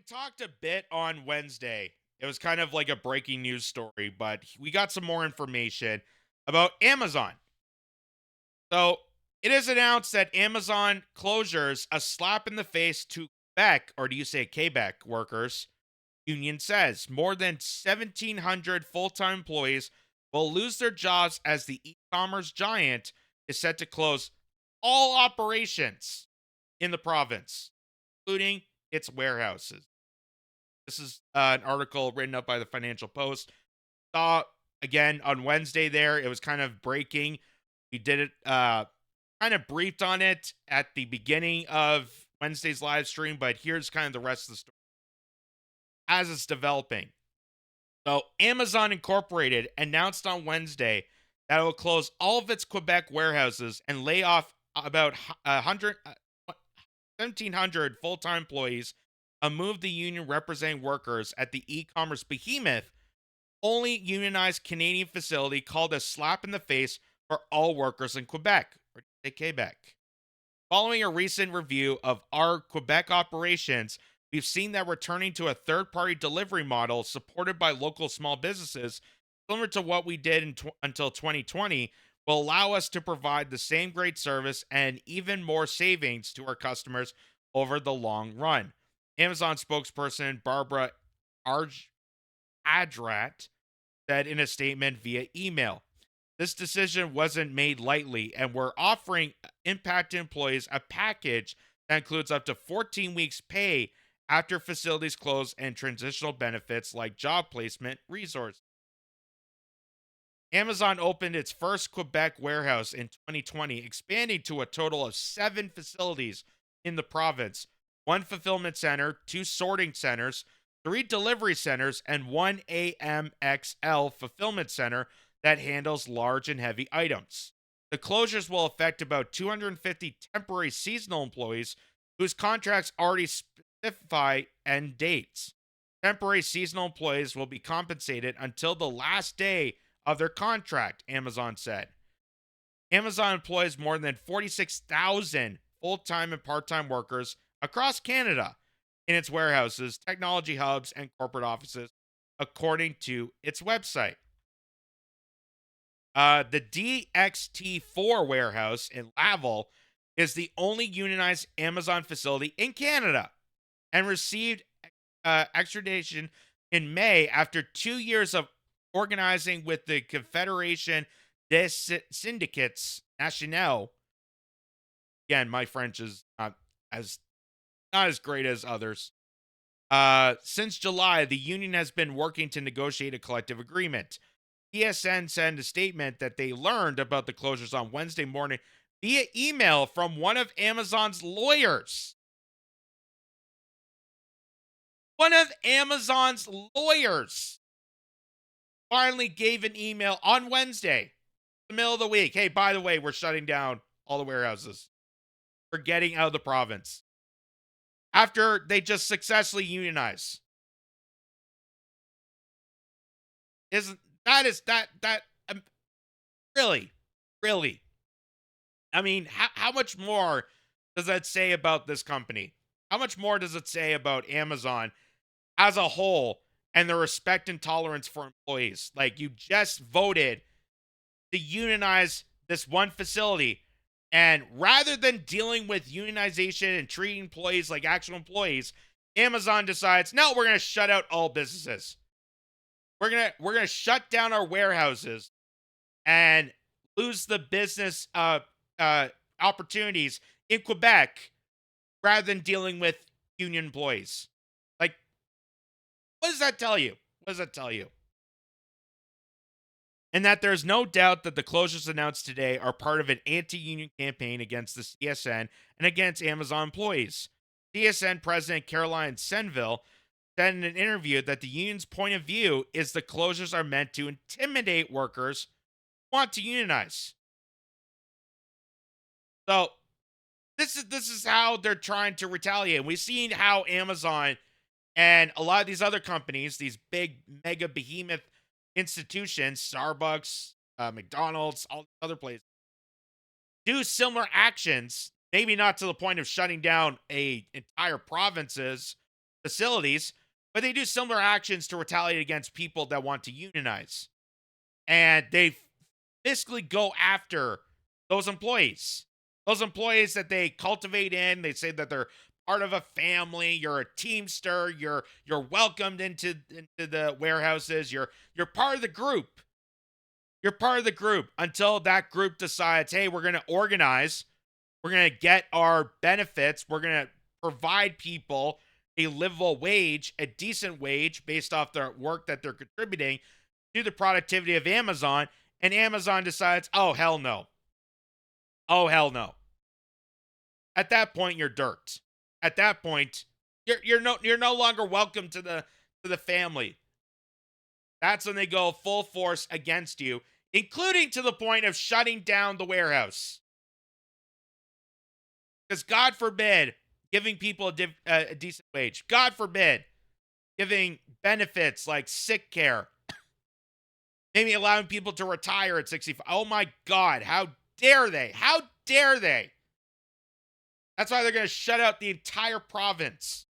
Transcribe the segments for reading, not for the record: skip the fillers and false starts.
we talked a bit on Wednesday. It was kind of like a breaking news story, but we got some more information about Amazon. So it is announced that Amazon closures a slap in the face to Quebec, or do you say Quebec workers? Union says more than 1,700 full time employees will lose their jobs as the e commerce giant is set to close all operations in the province, including its warehouses. This is an article written up by the Financial Post. Saw again on Wednesday there. It was kind of breaking. We did it, kind of briefed on it at the beginning of Wednesday's live stream, but here's kind of the rest of the story as it's developing. So, Amazon Incorporated announced on Wednesday that it will close all of its Quebec warehouses and lay off about 1,700 full time employees, a move the union representing workers at the e commerce behemoth only unionized Canadian facility called a slap in the face for all workers in Quebec, or Quebec. Following a recent review of our Quebec operations, we've seen that returning to a third party delivery model supported by local small businesses, similar to what we did until 2020, will allow us to provide the same great service and even more savings to our customers over the long run. Amazon spokesperson Barbara Adrat said in a statement via email. This decision wasn't made lightly, and we're offering impacted employees a package that includes up to 14 weeks' pay after facilities close and transitional benefits like job placement resources. Amazon opened its first Quebec warehouse in 2020, expanding to a total of 7 facilities in the province: one fulfillment center, two sorting centers, three delivery centers, and one AMXL fulfillment center that handles large and heavy items. The closures will affect about 250 temporary seasonal employees whose contracts already specify end dates. Temporary seasonal employees will be compensated until the last day of their contract, Amazon said. Amazon employs more than 46,000 full time and part time workers across Canada in its warehouses, technology hubs, and corporate offices, according to its website. The DXT4 warehouse in Laval is the only unionized Amazon facility in Canada and received extradition in May after 2 years of organizing with the Confédération des Syndicats Nationaux. Again, my French is not as great as others. Since July, the union has been working to negotiate a collective agreement. PSN sent a statement that they learned about the closures on Wednesday morning via email from one of Amazon's lawyers. One of Amazon's lawyers finally gave an email on Wednesday, the middle of the week. Hey, by the way, we're shutting down all the warehouses. We're getting out of the province. After they just successfully unionize. Isn't that is that really, really? I mean, how much more does that say about this company? How much more does it say about Amazon as a whole and the respect and tolerance for employees? Like, you just voted to unionize this one facility, and rather than dealing with unionization and treating employees like actual employees, Amazon decides, no, we're going to shut out all businesses. We're gonna shut down our warehouses and lose the business opportunities in Quebec rather than dealing with union employees. Like, what does that tell you? What does that tell you? And that there's no doubt that the closures announced today are part of an anti-union campaign against the CSN and against Amazon employees. CSN President Caroline Senville said in an interview that the union's point of view is the closures are meant to intimidate workers who want to unionize. So this is how they're trying to retaliate. We've seen how Amazon and a lot of these other companies, these big mega behemoth institutions, Starbucks, McDonald's, all these other places, do similar actions. Maybe not to the point of shutting down entire provinces facilities, but they do similar actions to retaliate against people that want to unionize. And they fiscally go after those employees. Those employees that they cultivate in, they say that they're part of a family, you're a teamster, you're welcomed into the warehouses, you're part of the group. You're part of the group until that group decides, "Hey, we're going to organize. We're going to get our benefits. We're going to provide people a livable wage, a decent wage based off their work that they're contributing to the productivity of Amazon." And Amazon decides, "Oh, hell no. Oh, hell no." At that point, you're dirt. At that point, you're no longer welcome to the family. That's when they go full force against you, including to the point of shutting down the warehouse. Because God forbid giving people a decent wage. God forbid giving benefits like sick care. Maybe allowing people to retire at 65. Oh my God, how dare they? How dare they? That's why they're going to shut out the entire province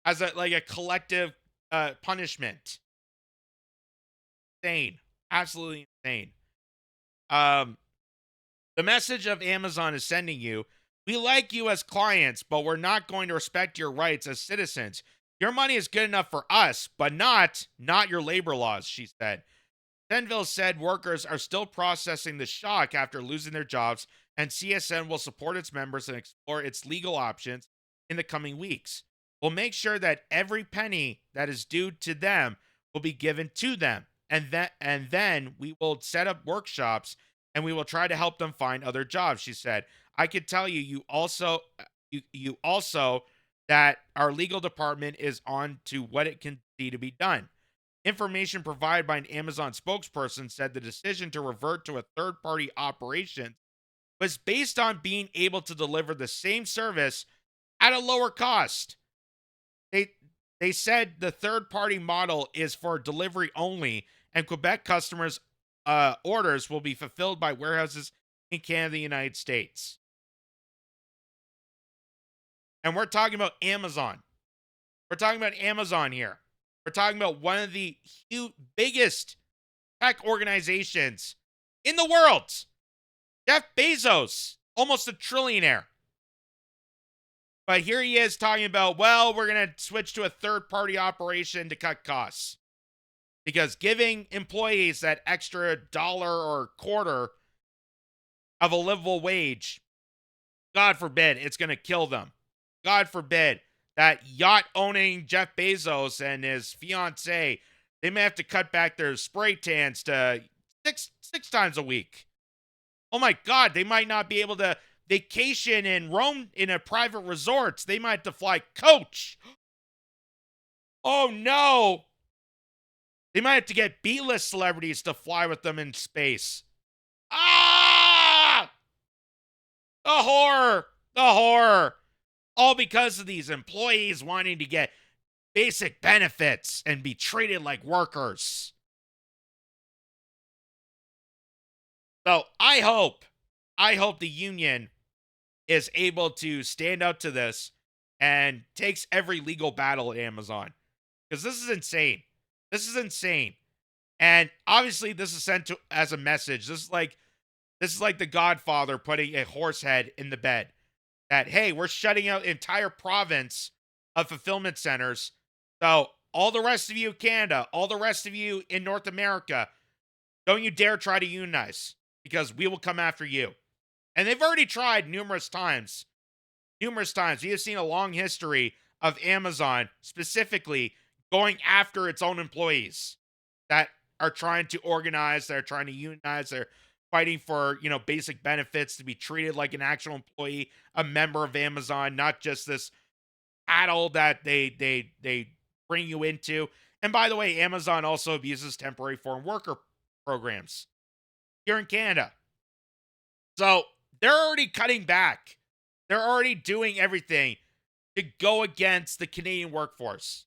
as a collective punishment. Insane. Absolutely insane. Um, the message of Amazon is sending you: we like you as clients, but we're not going to respect your rights as citizens. Your money is good enough for us, but not your labor laws, she said. Denville said workers are still processing the shock after losing their jobs, and CSN will support its members and explore its legal options in the coming weeks. We'll make sure that every penny that is due to them will be given to them, and then we will set up workshops and we will try to help them find other jobs, she said. I could tell you, you also that our legal department is on to what it can see to be done. Information provided by an Amazon spokesperson said the decision to revert to a third party operation was based on being able to deliver the same service at a lower cost. They said the third party model is for delivery only, and Quebec customers' orders will be fulfilled by warehouses in Canada and the United States. And we're talking about Amazon. We're talking about Amazon here. We're talking about one of the biggest tech organizations in the world. Jeff Bezos, almost a trillionaire. But here he is talking about, well, we're going to switch to a third-party operation to cut costs. Because giving employees that extra dollar or quarter of a livable wage, God forbid, it's going to kill them. God forbid that yacht-owning Jeff Bezos and his fiancée, they may have to cut back their spray tans to six times a week. Oh my God, they might not be able to vacation and roam in a private resorts. They might have to fly coach. Oh no. They might have to get B-list celebrities to fly with them in space. Ah! The horror. The horror. All because of these employees wanting to get basic benefits and be treated like workers. So I hope the union is able to stand up to this and takes every legal battle at Amazon. Because this is insane. This is insane. And obviously this is sent to as a message. This is like the Godfather putting a horse head in the bed. That, hey, we're shutting out entire province of fulfillment centers. So all the rest of you in Canada, all the rest of you in North America, don't you dare try to unionize, because we will come after you. And they've already tried numerous times. Numerous times. We have seen a long history of Amazon specifically going after its own employees that are trying to organize, that are trying to unionize, they're fighting for, basic benefits, to be treated like an actual employee, a member of Amazon, not just this paddle that they bring you into. And by the way, Amazon also abuses temporary foreign worker programs here in Canada. So they're already cutting back. They're already doing everything to go against the Canadian workforce.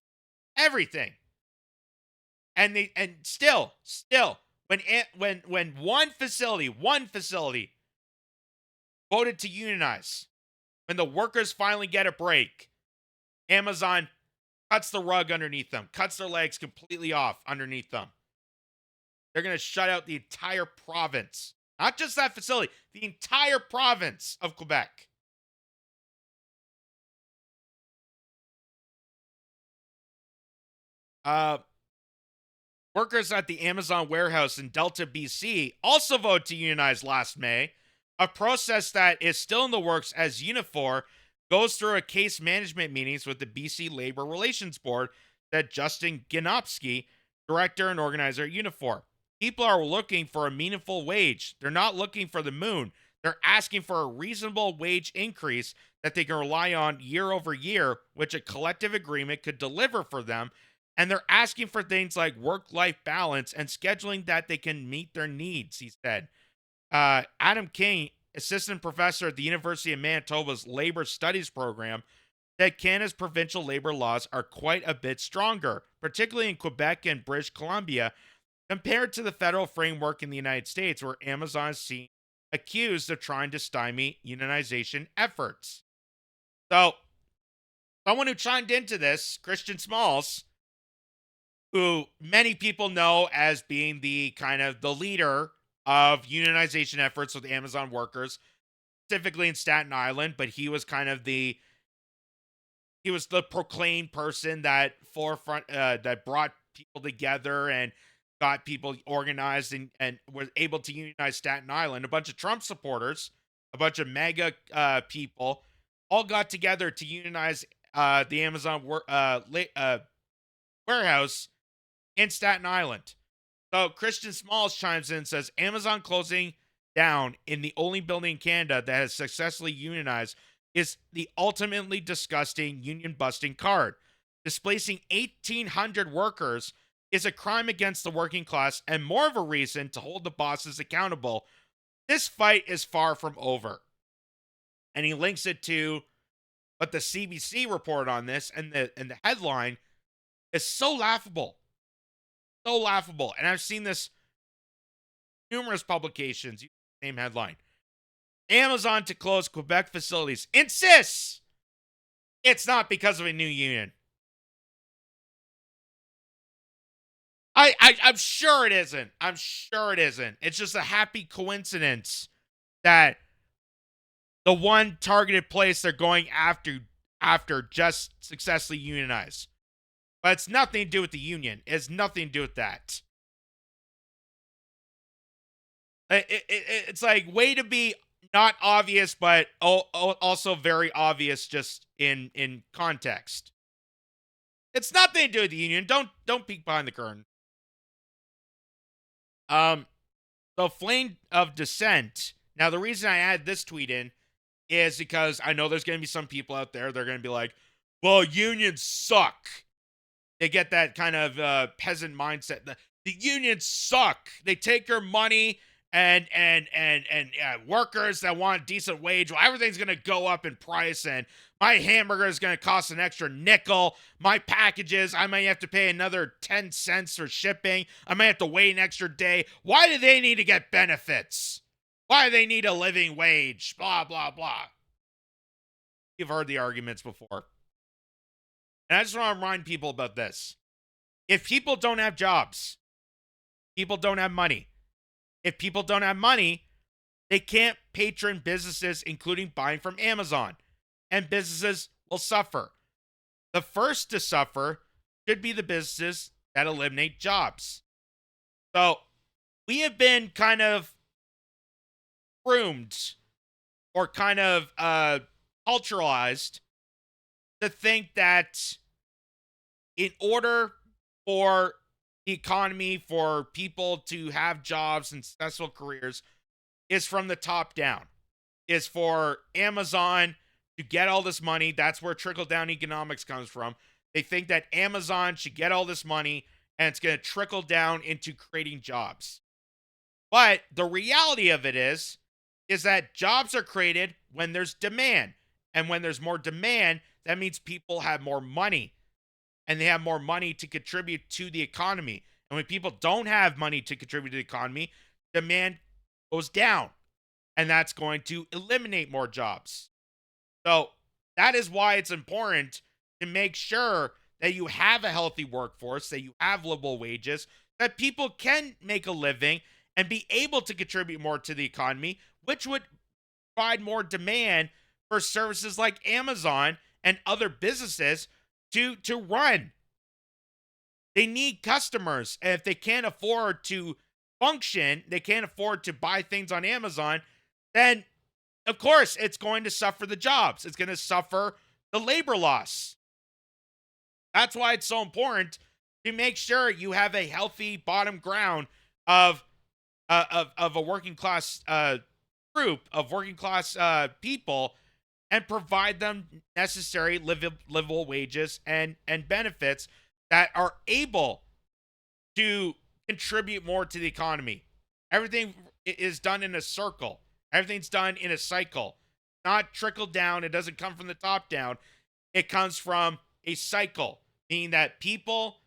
Everything. And still, when one facility voted to unionize, when the workers finally get a break, Amazon cuts the rug underneath them, cuts their legs completely off underneath them. They're going to shut out the entire province, not just that facility, the entire province of Quebec. Uh, Workers at the Amazon warehouse in Delta, BC also voted to unionize last May, a process that is still in the works as Unifor goes through a case management meetings with the BC Labor Relations Board, that Justin Ginopsky, director and organizer at Unifor. People are looking for a meaningful wage. They're not looking for the moon. They're asking for a reasonable wage increase that they can rely on year over year, which a collective agreement could deliver for them. And they're asking for things like work life balance and scheduling that they can meet their needs, he said. Adam King, assistant professor at the University of Manitoba's Labor Studies program, said Canada's provincial labor laws are quite a bit stronger, particularly in Quebec and British Columbia, compared to the federal framework in the United States, where Amazon is seen accused of trying to stymie unionization efforts. So, someone who chimed into this, Christian Smalls, who many people know as being the kind of the leader of unionization efforts with Amazon workers, specifically in Staten Island, but he was the proclaimed person that forefront that brought people together and got people organized and was able to unionize Staten Island. A bunch of Trump supporters, a bunch of MAGA people, all got together to unionize the Amazon warehouse in Staten Island. So Christian Smalls chimes in and says Amazon closing down in the only building in Canada that has successfully unionized is the ultimately disgusting union busting card. Displacing 1,800 workers is a crime against the working class and more of a reason to hold the bosses accountable. This fight is far from over. And he links it to what the CBC reported on this, and the headline is so laughable. So laughable. And I've seen this numerous publications use the same headline. Amazon to close Quebec facilities insists it's not because of a new union. I'm sure it isn't. I'm sure it isn't. It's just a happy coincidence that the one targeted place they're going after just successfully unionized. But it's nothing to do with the union. It has nothing to do with that. It's like way to be not obvious, but also very obvious just in context. It's nothing to do with the union. Don't peek behind the curtain. The flame of dissent. Now, the reason I add this tweet in is because I know there's going to be some people out there. They're going to be like, "Well, unions suck." They get that kind of peasant mindset. The unions suck. They take your money and workers that want a decent wage. Well, everything's gonna go up in price, and my hamburger is gonna cost an extra nickel. My packages, I might have to pay another 10 cents for shipping. I might have to wait an extra day. Why do they need to get benefits? Why do they need a living wage? Blah, blah, blah. You've heard the arguments before. And I just want to remind people about this. If people don't have jobs, people don't have money. If people don't have money, they can't patron businesses, including buying from Amazon. And businesses will suffer. The first to suffer should be the businesses that eliminate jobs. So we have been kind of groomed or kind of culturalized to think that in order for the economy, for people to have jobs and successful careers, is from the top down, is for Amazon to get all this money. That's where trickle-down economics comes from. They think that Amazon should get all this money and it's going to trickle down into creating jobs. But the reality of it is that jobs are created when there's demand. And when there's more demand, that means people have more money. And they have more money to contribute to the economy. And when people don't have money to contribute to the economy, demand goes down. And that's going to eliminate more jobs. So that is why it's important to make sure that you have a healthy workforce, that you have livable wages, that people can make a living and be able to contribute more to the economy, which would provide more demand for services like Amazon and other businesses to run. They need customers. And if they can't afford to function, they can't afford to buy things on Amazon, then of course it's going to suffer the jobs. It's going to suffer the labor loss. That's why it's so important to make sure you have a healthy bottom ground of of a working class group of working class people, and provide them necessary livable wages and benefits that are able to contribute more to the economy. Everything is done in a circle. Everything's done in a cycle, not trickle down. It doesn't come from the top down. It comes from a cycle, meaning that people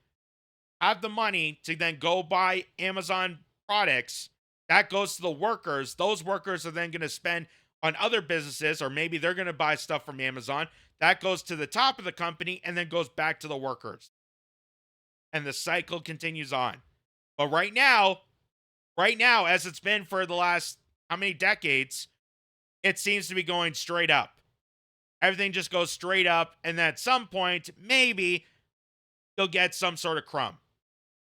have the money to then go buy Amazon products. That goes to the workers. Those workers are then going to spend on other businesses, or maybe they're going to buy stuff from Amazon. That goes to the top of the company and then goes back to the workers. And the cycle continues on. But right now, as it's been for the last how many decades, it seems to be going straight up. Everything just goes straight up, and then at some point, maybe you'll get some sort of crumb.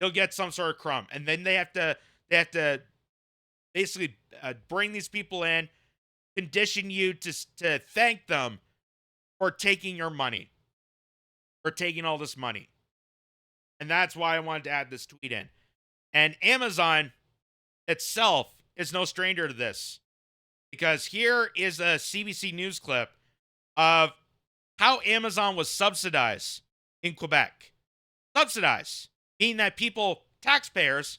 You'll get some sort of crumb, and then they have to basically bring these people in, condition you to thank them for taking your money, for taking all this money. And that's why I wanted to add this tweet in. And Amazon itself is no stranger to this, because here is a CBC News clip of how Amazon was subsidized in Quebec. Subsidized, meaning that people, taxpayers,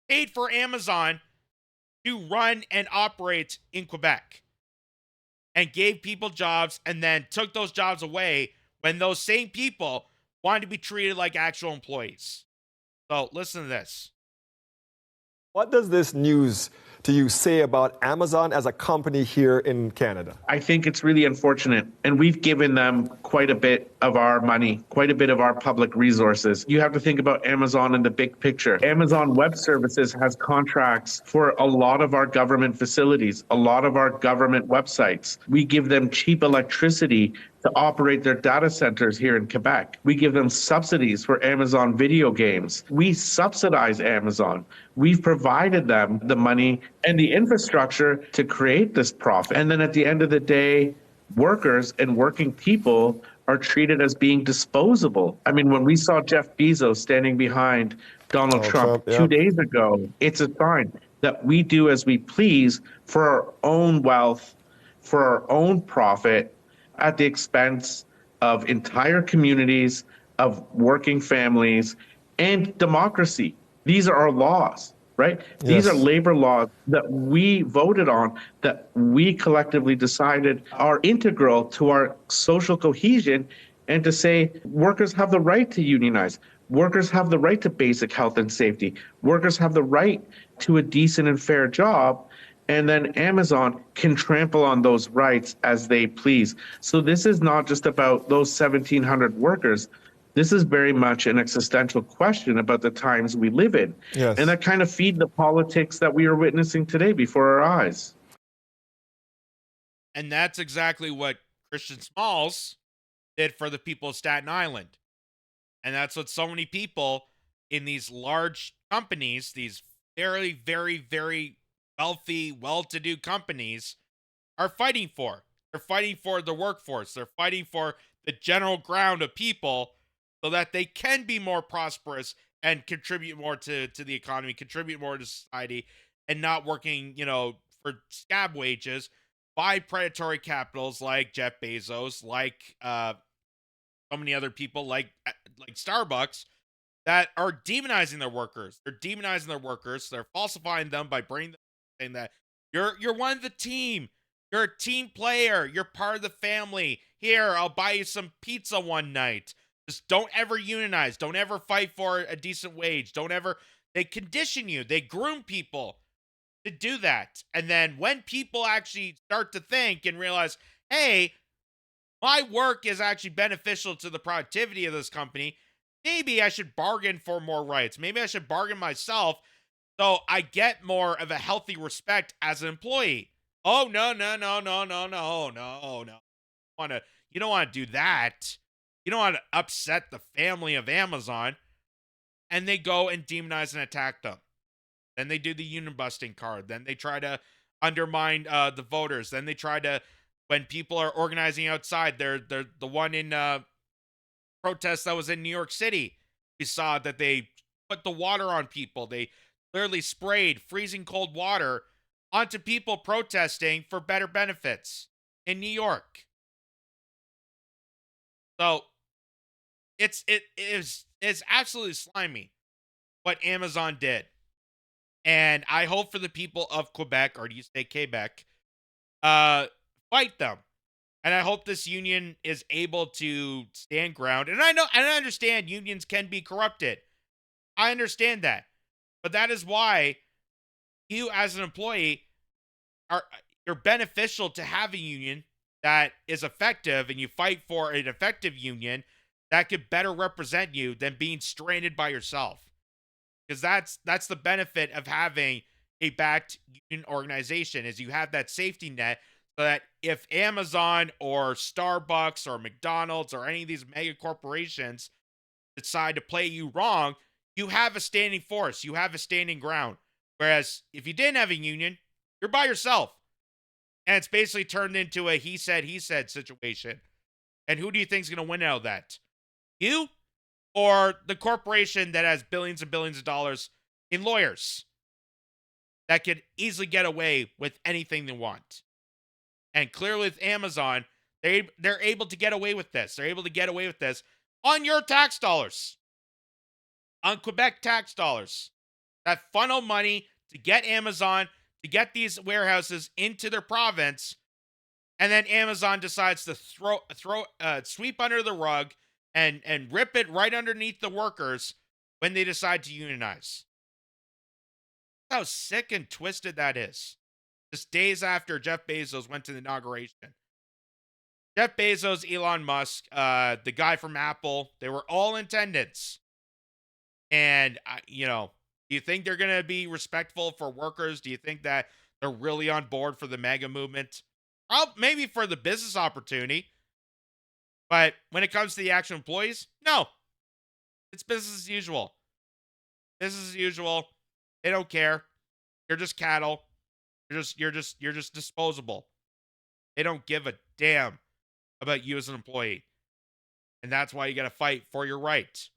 paid for Amazon to run and operate in Quebec, and gave people jobs, and then took those jobs away when those same people wanted to be treated like actual employees. So listen to this. What does this news to you say about Amazon as a company here in Canada? I think it's really unfortunate, and we've given them quite a bit of our money, quite a bit of our public resources. You have to think about Amazon in the big picture. Amazon Web Services has contracts for a lot of our government facilities, a lot of our government websites. We give them cheap electricity to operate their data centers here in Quebec. We give them subsidies for Amazon video games. We subsidize Amazon. We've provided them the money and the infrastructure to create this profit. And then at the end of the day, workers and working people are treated as being disposable. I mean, when we saw Jeff Bezos standing behind Donald Trump 2 days ago, it's a sign that we do as we please for our own wealth, for our own profit, at the expense of entire communities, of working families, and democracy. These are our laws, right? Yes. These are labor laws that we voted on, that we collectively decided are integral to our social cohesion, and to say workers have the right to unionize. Workers have the right to basic health and safety. Workers have the right to a decent and fair job. And then Amazon can trample on those rights as they please. So this is not just about those 1,700 workers. This is very much an existential question about the times we live in. Yes. And that kind of feed the politics that we are witnessing today before our eyes. And that's exactly what Christian Smalls did for the people of Staten Island. And that's what so many people in these large companies, these very, very, very wealthy, well-to-do companies, are fighting for. They're fighting for the workforce. They're fighting for the general ground of people, so that they can be more prosperous and contribute more to the economy, contribute more to society, and not working, for scab wages by predatory capitals like Jeff Bezos, like so many other people, like Starbucks, that are demonizing their workers. They're demonizing their workers. They're falsifying them by bringing them, saying that you're one of the team. You're a team player. You're part of the family. Here, I'll buy you some pizza one night. Just don't ever unionize. Don't ever fight for a decent wage. They condition you. They groom people to do that. And then when people actually start to think and realize, hey, my work is actually beneficial to the productivity of this company. Maybe I should bargain for more rights. Maybe I should bargain myself so I get more of a healthy respect as an employee. Oh no, no, no, no, no, no, no, no. Wanna you don't want to do that. You don't want to upset the family of Amazon. And they go and demonize and attack them. Then they do the union busting card. Then they try to undermine the voters. Then they try to, when people are organizing outside, they're the one in protest that was in New York City. We saw that they put the water on people. They literally sprayed freezing cold water onto people protesting for better benefits in New York. So it's absolutely slimy what Amazon did. And I hope for the people of Quebec, or do you say Quebec, fight them. And I hope this union is able to stand ground. And I understand unions can be corrupted. I understand that. But that is why you as an employee you're beneficial to have a union that is effective, and you fight for an effective union that could better represent you than being stranded by yourself. Because that's the benefit of having a backed union organization, is you have that safety net, so that if Amazon or Starbucks or McDonald's or any of these mega corporations decide to play you wrong, you have a standing force, you have a standing ground. Whereas if you didn't have a union, you're by yourself. And it's basically turned into a he said situation. And who do you think is going to win out of that? You or the corporation that has billions and billions of dollars in lawyers that could easily get away with anything they want? And clearly with Amazon, they're able to get away with this. They're able to get away with this on your tax dollars, on Quebec tax dollars that funnel money to get Amazon, to get these warehouses into their province. And then Amazon decides to sweep under the rug and rip it right underneath the workers when they decide to unionize. How sick and twisted that is. Just days after Jeff Bezos went to the inauguration. Jeff Bezos, Elon Musk, the guy from Apple, they were all in attendance. And, do you think they're going to be respectful for workers? Do you think that they're really on board for the mega movement? Well, maybe for the business opportunity. But when it comes to the actual employees, no. It's business as usual. Business as usual. They don't care. You're just cattle. You're just disposable. They don't give a damn about you as an employee. And that's why you got to fight for your right.